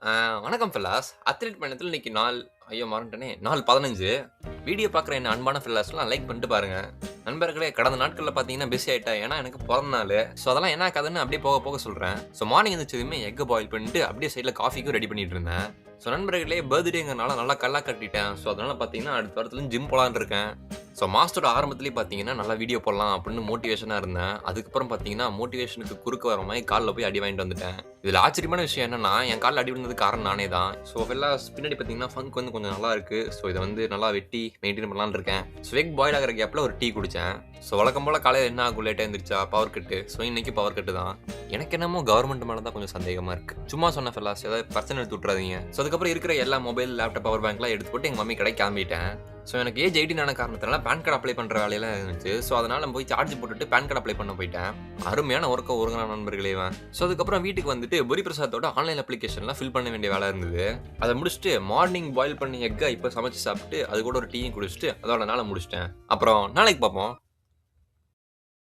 ஆ வணக்கம் fellas. Athlete பயணத்தில இன்னைக்கு நாள் ஐயோ மறந்துட்டேனே! நாள் 15. வீடியோ பார்க்குற என் அன்பான ஃபெல்லாஸ்லாம் லைக் பண்ணிட்டு பாருங்க. நண்பர்களே கடந்த நாட்கள்ல பார்த்தீங்கன்னா பிஸி ஆயிட்டேன். ஏன்னா எனக்கு பொறந்த நாளு. ஸோ அதெல்லாம் என்ன கதைன்னு அப்படியே போக போக சொல்றேன். ஸோ மார்னிங் எந்திரிச்சதுமே எக்க பாயில் பண்ணிட்டு அப்படியே சைட்ல காஃபிக்கும் ரெடி பண்ணிட்டு இருந்தேன். ஸோ நண்பர்களே பர்த்டேங்கிறனால நல்லா கல்லா கட்டிட்டேன். ஸோ அதனால பார்த்தீங்கன்னா அடுத்த வாரத்துல ஜிம் போலான்னு இருக்கேன். ஸோ மாசத்தோட ஆரம்பத்திலேயே பார்த்தீங்கன்னா நல்லா வீடியோ போடலாம் அப்படின்னு மோட்டிவேஷனா இருந்தேன். அதுக்கப்புறம் பார்த்தீங்கன்னா மோட்டிவேஷனுக்கு குறுக்க வர மாரி கால்ல போய் அடி வாங்கிட்டு வந்துட்டேன். இதில ஆச்சரியமான விஷயம் என்னன்னா, என் கால்ல அடி விழுந்ததுக்கு காரணம் நானே தான். ஸோ ஃபெல்லாஸ் பின்னாடி பார்த்தீங்கன்னா ஃபங்க் வந்து கொஞ்சம் நல்லா இருக்கு. ஸோ இத வந்து நல்லா வெட்டி மெயின்டெயின் பண்ணலான்னு இருக்கேன். ஸோ எக் பாயில் ஆகுற கேப்ல ஒரு டீ குடிச்சேன். ஸோ வழக்கம் போல காலையில என்ன ஆகும் லேட்டா எந்திரிச்சா பவர் கட்டு. ஸோ இன்னைக்கு பவர் கட்டு தான். எனக்கு என்னமோ கவர்மெண்ட் மேல தான் கொஞ்சம் சந்தேகமா இருக்கு. சும்மா சொன்னேன் ஃபெல்லாஸ் ஏதாவது பிரச்சனை எடுத்து விட்டுறாதீங்க. ஸோ அதுக்கப்புறம் இருக்கிற எல்லா மொபைல், லேப்டாப், பவர் பேங்க்லாம் எடுத்து போட்டு எங்க மம்மி கடைக்கு கிளம்பிட்டேன். ஸோ எனக்கு ஏஜ் 18 ஆன காரணத்தினால பான் கார்டு அப்ளை பண்ற வேலையெல்லாம் இருந்துச்சு. ஸோ அதனால போய் சார்ஜ் போட்டுட்டு பான் கார்டு அப்ளை பண்ண போயிட்டேன். அருமையான ஒர்க்க ஒருங்கின நண்பர்களே இவன். ஸோ அதுக்கப்புறம் வீட்டுக்கு வந்துட்டு பொரி பிரசாத்தோட ஆன்லைன் அப்ளிகேஷன்ல ஃபில் பண்ண வேண்டிய வேலை இருந்தது. அத முடிச்சுட்டு மார்னிங் பாயில் பண்ணி எக்க இப்ப சமைச்சு சாப்பிட்டு அது கூட ஒரு டீயும் குடிச்சிட்டு அதோட நாள முடிச்சுட்டேன். அப்புறம் நாளைக்கு பார்ப்போம்.